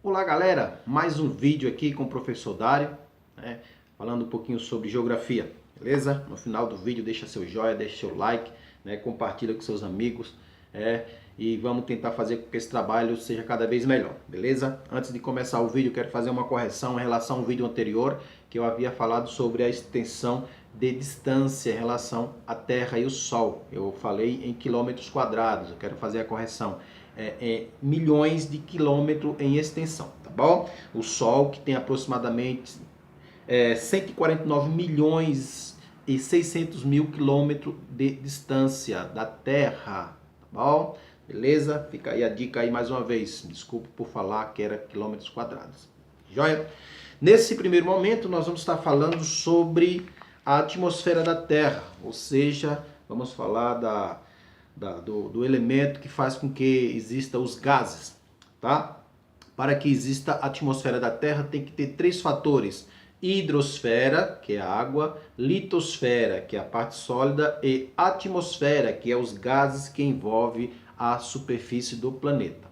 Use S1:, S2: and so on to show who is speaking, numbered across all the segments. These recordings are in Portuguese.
S1: Olá galera, mais um vídeo aqui com o professor Dário, né, falando um pouquinho sobre geografia, beleza? No final do vídeo deixa seu joinha, deixa seu like, né, compartilha com seus amigos, e vamos tentar fazer com que esse trabalho seja cada vez melhor, beleza? Antes de começar o vídeo, quero fazer uma correção em relação ao vídeo anterior, que eu havia falado sobre a extensão de distância em relação à Terra e o Sol. Eu falei em quilômetros quadrados, eu quero fazer a correção. Milhões de quilômetros em extensão, tá bom? O Sol, que tem aproximadamente 149 milhões e 600 mil quilômetros de distância da Terra, tá bom? Beleza? Fica aí a dica aí mais uma vez. Desculpe por falar que era quilômetros quadrados. Joia? Nesse primeiro momento, nós vamos estar falando sobre a atmosfera da Terra, ou seja, vamos falar do elemento que faz com que exista os gases, tá? Para que exista a atmosfera da Terra tem que ter três fatores: hidrosfera, que é a água, litosfera, que é a parte sólida, e atmosfera, que é os gases que envolvem a superfície do planeta.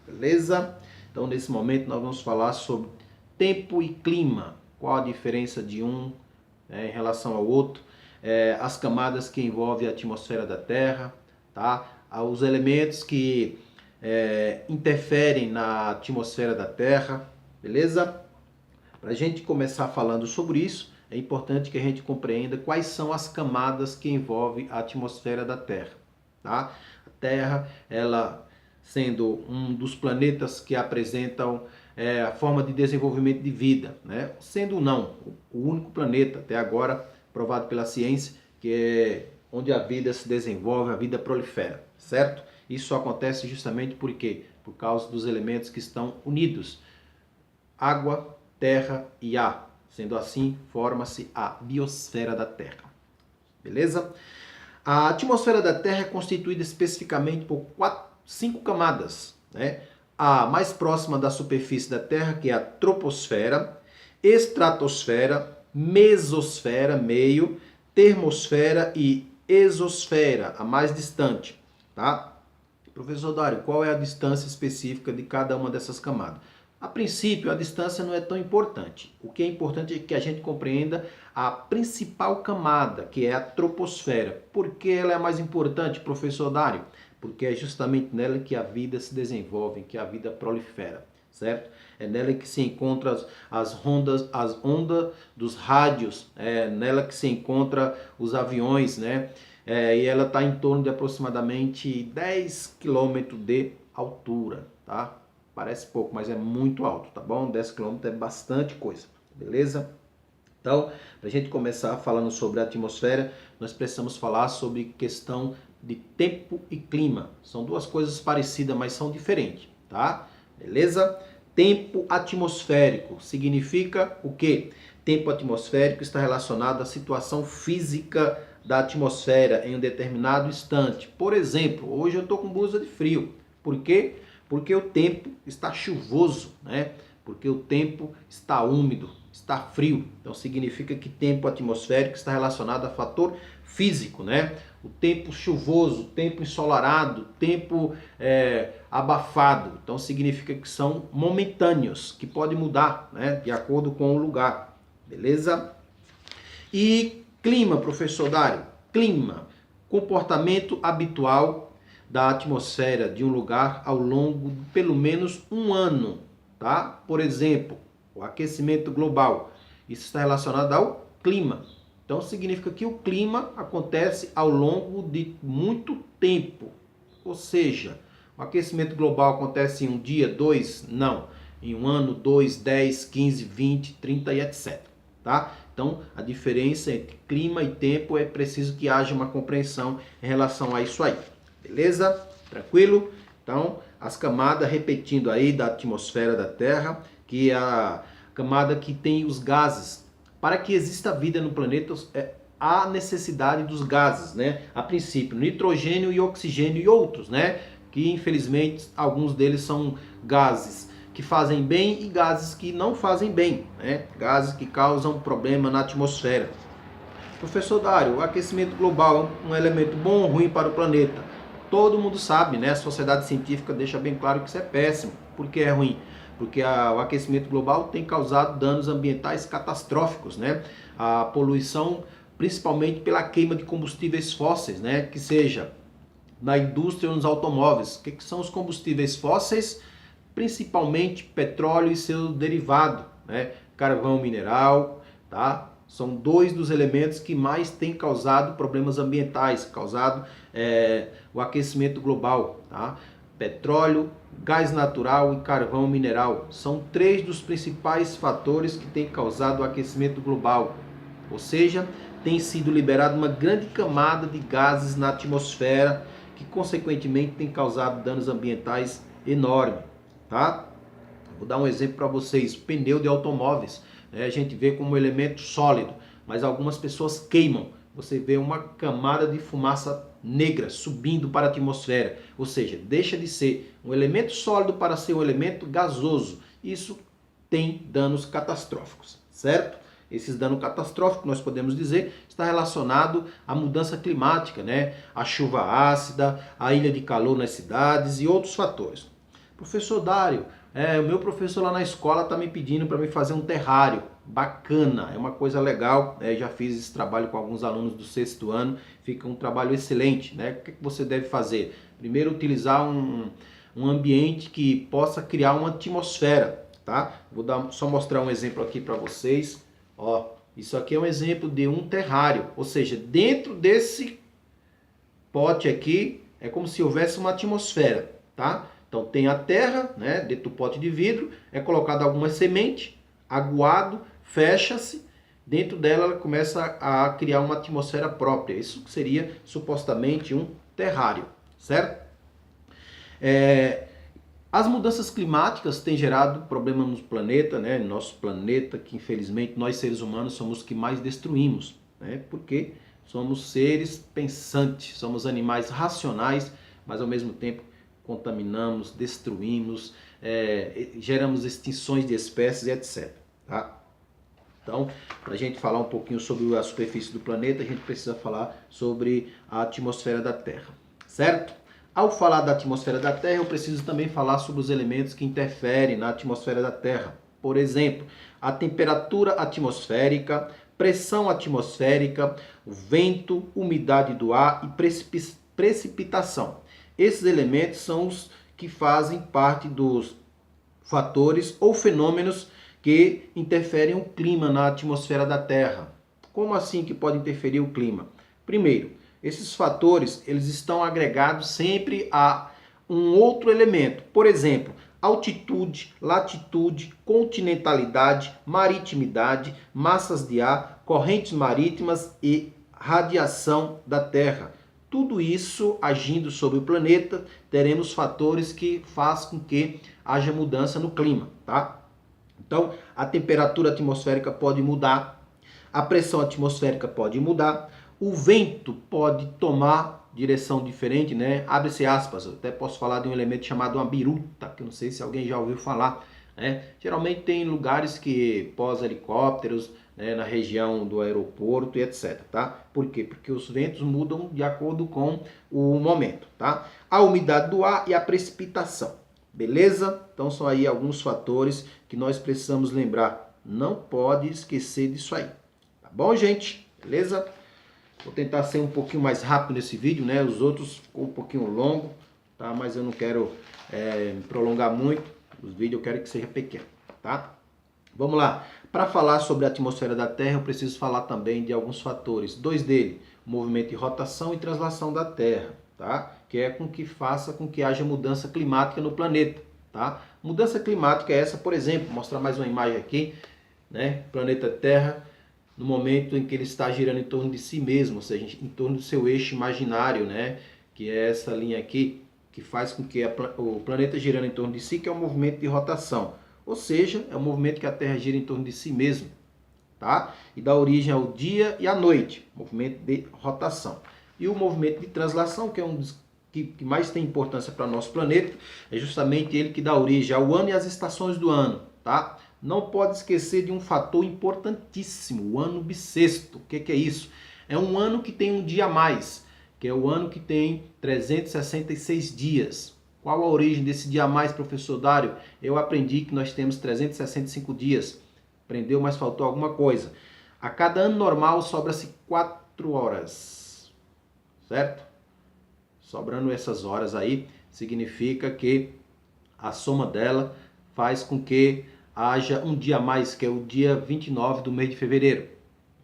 S1: Beleza? Então, nesse momento, nós vamos falar sobre tempo e clima. Qual a diferença de um em relação ao outro, as camadas que envolvem a atmosfera da Terra, tá? Os elementos que interferem na atmosfera da Terra, beleza? Para a gente começar falando sobre isso, é importante que a gente compreenda quais são as camadas que envolvem a atmosfera da Terra, tá? A Terra, ela sendo um dos planetas que apresentam a forma de desenvolvimento de vida, né? Sendo não o único planeta até agora provado pela ciência que é onde a vida se desenvolve, a vida prolifera, certo? Isso acontece justamente por quê? Por causa dos elementos que estão unidos: água, terra e ar. Sendo assim, forma-se a biosfera da Terra. Beleza? A atmosfera da Terra é constituída especificamente por 5 camadas, né? A mais próxima da superfície da Terra, que é a troposfera, estratosfera, mesosfera, meio, termosfera e exosfera, a mais distante, tá? Professor Dário, qual é a distância específica de cada uma dessas camadas? A princípio, a distância não é tão importante. O que é importante é que a gente compreenda a principal camada, que é a troposfera. Por que ela é a mais importante, professor Dário? Porque é justamente nela que a vida se desenvolve, que a vida prolifera, certo? É nela que se encontram as ondas dos rádios, é nela que se encontram os aviões, né? E ela está em torno de aproximadamente 10 quilômetros de altura, tá? Parece pouco, mas é muito alto, tá bom? 10 quilômetros é bastante coisa, beleza? Então, para a gente começar falando sobre a atmosfera, nós precisamos falar sobre questão de tempo e clima. São duas coisas parecidas, mas são diferentes, tá? Beleza? Tempo atmosférico significa o quê? Tempo atmosférico está relacionado à situação física da atmosfera em um determinado instante. Por exemplo, hoje eu estou com blusa de frio. Por quê? Porque o tempo está chuvoso, né? Porque o tempo está úmido, está frio. Então significa que tempo atmosférico está relacionado a fator físico, né? O tempo chuvoso, tempo ensolarado, tempo abafado. Então significa que são momentâneos, que pode mudar, né? De acordo com o lugar, beleza? E clima, professor Dário? Clima, comportamento habitual da atmosfera de um lugar ao longo de pelo menos um ano, tá? Por exemplo, o aquecimento global. Isso está relacionado ao clima. Então significa que o clima acontece ao longo de muito tempo. Ou seja, o aquecimento global acontece em um dia, dois? Não. Em um ano, 2, 10, 15, 20, 30 e etc. Tá? Então a diferença entre clima e tempo é preciso que haja uma compreensão em relação a isso aí. Beleza? Tranquilo? Então, as camadas, repetindo aí, da atmosfera da Terra, que é a camada que tem os gases. Para que exista vida no planeta, há necessidade dos gases, né? A princípio, nitrogênio e oxigênio e outros, né? Que infelizmente alguns deles são gases que fazem bem e gases que não fazem bem, né? Gases que causam problema na atmosfera. Professor Dário, o aquecimento global é um elemento bom ou ruim para o planeta? Todo mundo sabe, né? A sociedade científica deixa bem claro que isso é péssimo. Por que é ruim? Porque o aquecimento global tem causado danos ambientais catastróficos, né? A poluição, principalmente pela queima de combustíveis fósseis, né? Que seja na indústria ou nos automóveis. O que são os combustíveis fósseis? Principalmente petróleo e seu derivado, né? Carvão mineral, tá? São dois dos elementos que mais têm causado problemas ambientais, causado o aquecimento global, tá? Petróleo, gás natural e carvão mineral são três dos principais fatores que têm causado o aquecimento global. Ou seja, tem sido liberada uma grande camada de gases na atmosfera que consequentemente tem causado danos ambientais enormes, tá? Vou dar um exemplo para vocês: pneu de automóveis, né? A gente vê como elemento sólido, mas algumas pessoas queimam. Você vê uma camada de fumaça negra subindo para a atmosfera, ou seja, deixa de ser um elemento sólido para ser um elemento gasoso. Isso tem danos catastróficos, certo? Esses danos catastróficos, nós podemos dizer, está relacionado à mudança climática, né? A chuva ácida, a ilha de calor nas cidades e outros fatores. Professor Dário, o meu professor lá na escola está me pedindo para me fazer um terrário. Bacana, é uma coisa legal, já fiz esse trabalho com alguns alunos do 6º ano, fica um trabalho excelente, né? O que você deve fazer? Primeiro, utilizar um ambiente que possa criar uma atmosfera, tá? Vou só mostrar um exemplo aqui para vocês. Ó, isso aqui é um exemplo de um terrário, ou seja, dentro desse pote aqui é como se houvesse uma atmosfera, tá? Então tem a terra, né, dentro do pote de vidro, é colocado alguma semente, aguado, fecha-se, dentro dela ela começa a criar uma atmosfera própria. Isso seria supostamente um terrário, certo? As mudanças climáticas têm gerado problema no planeta, né? Nosso planeta, que infelizmente nós seres humanos somos os que mais destruímos, né? Porque somos seres pensantes, somos animais racionais, mas ao mesmo tempo contaminamos, destruímos, geramos extinções de espécies, etc. Tá? Então, para a gente falar um pouquinho sobre a superfície do planeta, a gente precisa falar sobre a atmosfera da Terra, certo? Ao falar da atmosfera da Terra, eu preciso também falar sobre os elementos que interferem na atmosfera da Terra. Por exemplo, a temperatura atmosférica, pressão atmosférica, o vento, umidade do ar e precipitação. Esses elementos são os que fazem parte dos fatores ou fenômenos que interferem o clima na atmosfera da Terra. Como assim que pode interferir o clima? Primeiro, esses fatores eles estão agregados sempre a um outro elemento. Por exemplo, altitude, latitude, continentalidade, maritimidade, massas de ar, correntes marítimas e radiação da Terra. Tudo isso agindo sobre o planeta, teremos fatores que fazem com que haja mudança no clima, tá? Então, a temperatura atmosférica pode mudar, a pressão atmosférica pode mudar, o vento pode tomar direção diferente, né? Abre-se aspas, eu até posso falar de um elemento chamado uma biruta, que eu não sei se alguém já ouviu falar, né? Geralmente tem lugares que pós-helicópteros, né, na região do aeroporto e etc, tá? Por quê? Porque os ventos mudam de acordo com o momento, tá? A umidade do ar e a precipitação, beleza? Então são aí alguns fatores que nós precisamos lembrar. Não pode esquecer disso aí, tá bom, gente? Beleza? Vou tentar ser um pouquinho mais rápido nesse vídeo, né? Os outros ficou um pouquinho longo, tá? Mas eu não quero me prolongar muito. Os vídeos eu quero que seja pequeno, tá? Vamos lá. Para falar sobre a atmosfera da Terra, eu preciso falar também de alguns fatores. Dois deles, o movimento de rotação e translação da Terra, tá? Que é com que faça com que haja mudança climática no planeta, tá? Mudança climática é essa, por exemplo, vou mostrar mais uma imagem aqui, né? Planeta Terra, no momento em que ele está girando em torno de si mesmo, ou seja, em torno do seu eixo imaginário, né? Que é essa linha aqui, que faz com que o planeta girando em torno de si, que é o movimento de rotação. Ou seja, é o movimento que a Terra gira em torno de si mesmo, tá? E dá origem ao dia e à noite, movimento de rotação. E o movimento de translação, que é um dos que mais tem importância para o nosso planeta, é justamente ele que dá origem ao ano e às estações do ano, tá? Não pode esquecer de um fator importantíssimo, o ano bissexto. O que é isso? É um ano que tem um dia a mais, que é o ano que tem 366 dias. Qual a origem desse dia a mais, professor Dário? Eu aprendi que nós temos 365 dias. Aprendeu, mas faltou alguma coisa. A cada ano normal sobra-se 4 horas, certo? Sobrando essas horas aí, significa que a soma dela faz com que haja um dia a mais, que é o dia 29 do mês de fevereiro.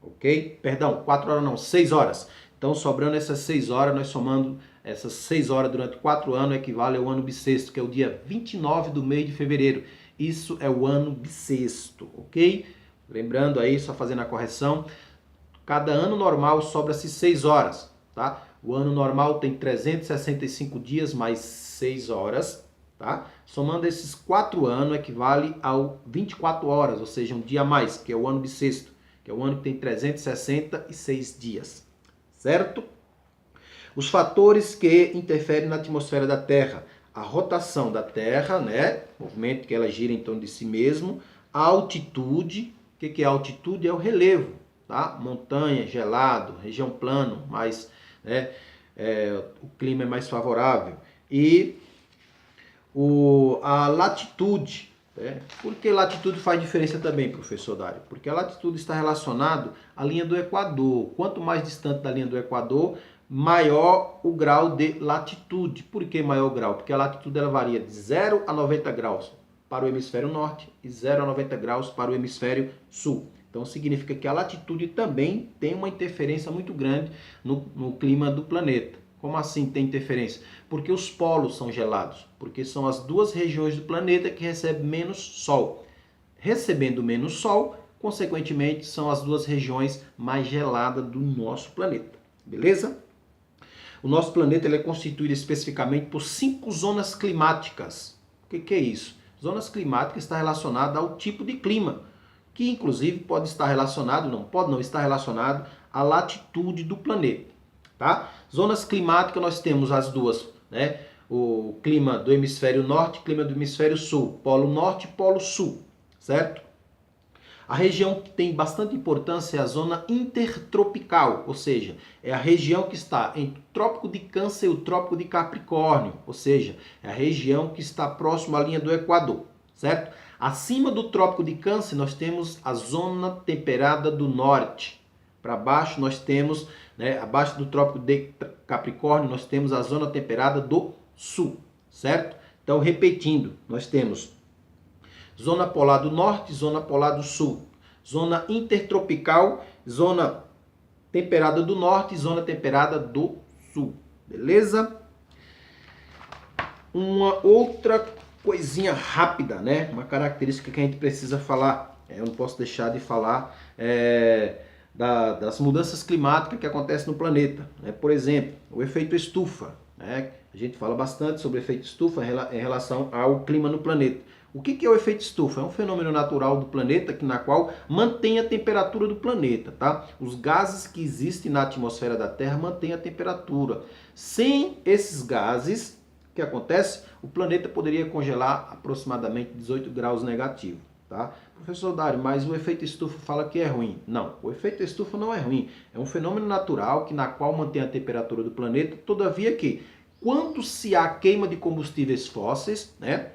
S1: Ok? Perdão, 4 horas não, 6 horas. Então, sobrando essas 6 horas, nós somando essas 6 horas durante 4 anos, equivale ao ano bissexto, que é o dia 29 do mês de fevereiro. Isso é o ano bissexto, ok? Lembrando aí, só fazendo a correção, cada ano normal sobra-se 6 horas, tá? O ano normal tem 365 dias mais 6 horas, tá? Somando esses 4 anos equivale ao 24 horas, ou seja, um dia a mais, que é o ano bissexto, que é o ano que tem 366 dias, certo? Os fatores que interferem na atmosfera da Terra: a rotação da Terra, né? O movimento que ela gira em torno de si mesmo, a altitude. O que é a altitude? É o relevo, tá? Montanha, gelado, região plano, mais, né? O clima é mais favorável. E a latitude. Por que latitude faz diferença também, professor Dário? Porque a latitude está relacionada à linha do Equador. Quanto mais distante da linha do Equador, maior o grau de latitude. Por que maior o grau? Porque a latitude ela varia de 0 a 90 graus para o hemisfério norte e 0 a 90 graus para o hemisfério sul. Então significa que a latitude também tem uma interferência muito grande no clima do planeta. Como assim tem interferência? Porque os polos são gelados, porque são as duas regiões do planeta que recebem menos sol. Recebendo menos sol, consequentemente, são as duas regiões mais geladas do nosso planeta. Beleza? O nosso planeta ele é constituído especificamente por 5 zonas climáticas. O que é isso? Zonas climáticas está relacionada ao tipo de clima, que inclusive pode estar relacionado, não pode não estar relacionado à latitude do planeta. Tá? Zonas climáticas nós temos as duas, né? O clima do hemisfério norte e clima do hemisfério sul, polo norte e polo sul, certo? A região que tem bastante importância é a zona intertropical, ou seja, é a região que está entre o Trópico de Câncer e o Trópico de Capricórnio, ou seja, é a região que está próxima à linha do Equador, certo? Acima do Trópico de Câncer nós temos a zona temperada do norte. Para baixo nós temos, né, abaixo do Trópico de Capricórnio, nós temos a zona temperada do sul, certo? Então, repetindo, nós temos zona polar do norte, zona polar do sul, zona intertropical, zona temperada do norte e zona temperada do sul, beleza? Uma outra coisinha rápida, né? Uma característica que a gente precisa falar, eu não posso deixar de falar, das mudanças climáticas que acontecem no planeta, né? Por exemplo, o efeito estufa, né? A gente fala bastante sobre o efeito estufa em relação ao clima no planeta. O que é o efeito estufa? É um fenômeno natural do planeta na qual mantém a temperatura do planeta, tá? Os gases que existem na atmosfera da Terra mantêm a temperatura. Sem esses gases, o que acontece? O planeta poderia congelar aproximadamente 18 graus negativo, tá? Professor Dário, mas o efeito estufa fala que é ruim. Não, o efeito estufa não é ruim. É um fenômeno natural na qual mantém a temperatura do planeta, todavia que, quando se há queima de combustíveis fósseis, né?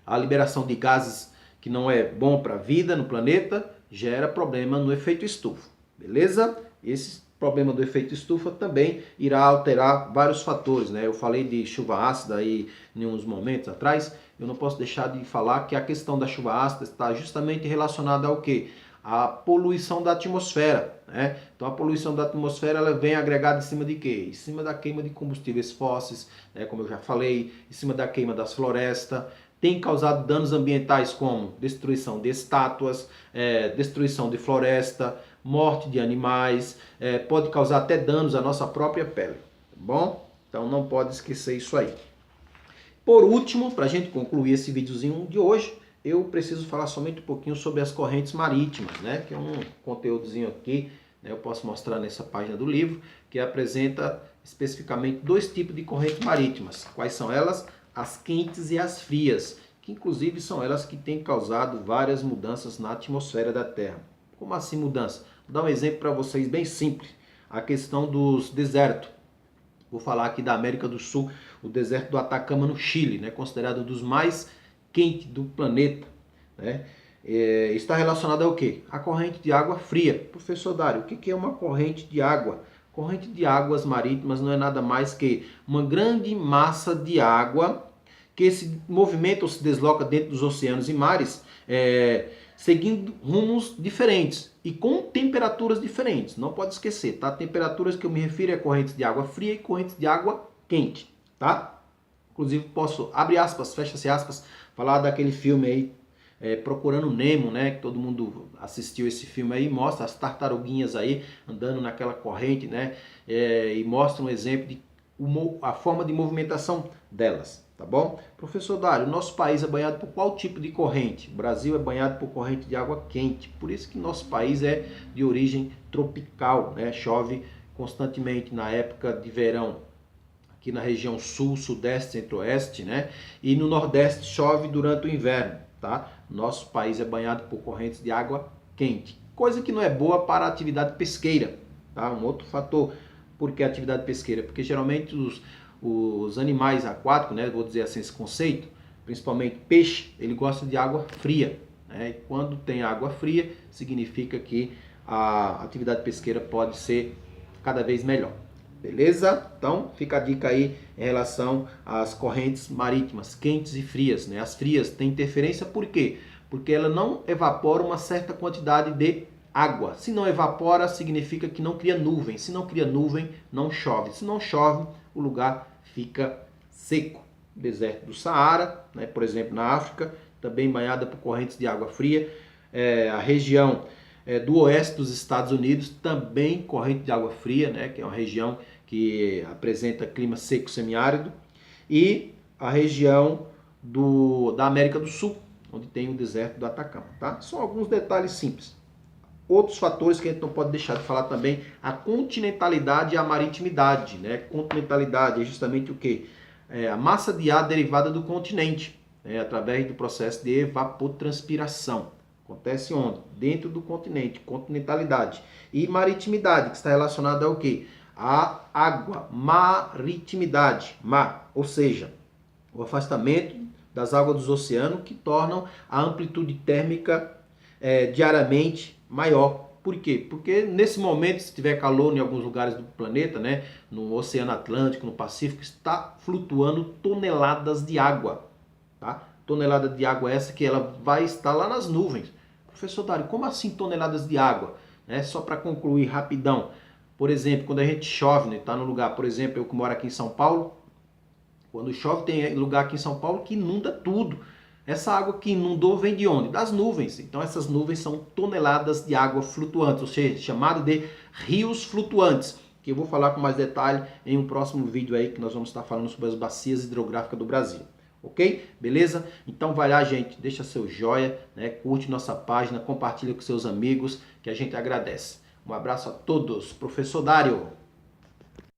S1: A liberação de gases que não é bom para a vida no planeta gera problema no efeito estufa, beleza? Esse problema do efeito estufa também irá alterar vários fatores, né? Eu falei de chuva ácida aí em uns momentos atrás, eu não posso deixar de falar que a questão da chuva ácida está justamente relacionada ao quê? A poluição da atmosfera, né? Então a poluição da atmosfera ela vem agregada em cima de quê? Em cima da queima de combustíveis fósseis, né? Como eu já falei, em cima da queima das florestas. Tem causado danos ambientais como destruição de estátuas, destruição de floresta, morte de animais, pode causar até danos à nossa própria pele, tá bom? Então não pode esquecer isso aí. Por último, para a gente concluir esse videozinho de hoje, eu preciso falar somente um pouquinho sobre as correntes marítimas, né? Que é um conteúdozinho aqui, né? Eu posso mostrar nessa página do livro, que apresenta especificamente 2 tipos de correntes marítimas. Quais são elas? As quentes e as frias, que inclusive são elas que têm causado várias mudanças na atmosfera da Terra. Como assim mudança? Vou dar um exemplo para vocês bem simples. A questão dos desertos. Vou falar aqui da América do Sul, o deserto do Atacama no Chile, né? Considerado um dos mais quentes do planeta, né? Está relacionado ao quê? A corrente de água fria. Professor Dário, o que é uma corrente de água? Corrente de águas marítimas não é nada mais que uma grande massa de água que se movimenta ou se desloca dentro dos oceanos e mares, seguindo rumos diferentes e com temperaturas diferentes. Não pode esquecer, tá? Temperaturas que eu me refiro a correntes de água fria e correntes de água quente, tá? Inclusive posso, abre aspas, fecha-se aspas, falar daquele filme aí, Procurando Nemo, né? Que todo mundo assistiu esse filme aí, mostra as tartaruguinhas aí andando naquela corrente, né? E mostra um exemplo de a forma de movimentação delas, tá bom? Professor Dário, nosso país é banhado por qual tipo de corrente? O Brasil é banhado por corrente de água quente, por isso que nosso país é de origem tropical, né? Chove constantemente na época de verão, aqui na região sul, sudeste, centro-oeste, né? E no nordeste chove durante o inverno, tá? Nosso país é banhado por correntes de água quente, coisa que não é boa para a atividade pesqueira, tá? Um outro fator, por que a atividade pesqueira? Porque geralmente os animais aquáticos, né? Vou dizer assim esse conceito, principalmente peixe, ele gosta de água fria, né? E quando tem água fria, significa que a atividade pesqueira pode ser cada vez melhor. Beleza? Então fica a dica aí em relação às correntes marítimas, quentes e frias, né? As frias têm interferência por quê? Porque ela não evapora uma certa quantidade de água. Se não evapora, significa que não cria nuvem. Se não cria nuvem, não chove. Se não chove, o lugar fica seco. Deserto do Saara, né? Por exemplo, na África, também banhada por correntes de água fria. A região do oeste dos Estados Unidos, também corrente de água fria, né, que é uma região que apresenta clima seco semiárido, e a região da América do Sul, onde tem o deserto do Atacama, tá? São alguns detalhes simples. Outros fatores que a gente não pode deixar de falar também, a continentalidade e a maritimidade, né? Continentalidade é justamente o quê? A massa de ar derivada do continente, né, através do processo de evapotranspiração. Acontece onde? Dentro do continente, continentalidade. E maritimidade, que está relacionada ao quê? A água, maritimidade, mar, ou seja, o afastamento das águas dos oceanos que tornam a amplitude térmica diariamente maior. Por quê? Porque nesse momento, se tiver calor em alguns lugares do planeta, né, no Oceano Atlântico, no Pacífico, está flutuando toneladas de água, tá? Tonelada de água essa que ela vai estar lá nas nuvens. Professor Dário, como assim toneladas de água? Só para concluir rapidão. Por exemplo, quando a gente chove, né, tá no lugar, por exemplo, eu que moro aqui em São Paulo, quando chove tem lugar aqui em São Paulo que inunda tudo. Essa água que inundou vem de onde? Das nuvens. Então essas nuvens são toneladas de água flutuantes, ou seja, chamado de rios flutuantes, que eu vou falar com mais detalhe em um próximo vídeo aí que nós vamos estar falando sobre as bacias hidrográficas do Brasil. Ok? Beleza? Então vai lá, gente, deixa seu joia, né? Curte nossa página, compartilha com seus amigos, que a gente agradece. Um abraço a todos. Professor Dário.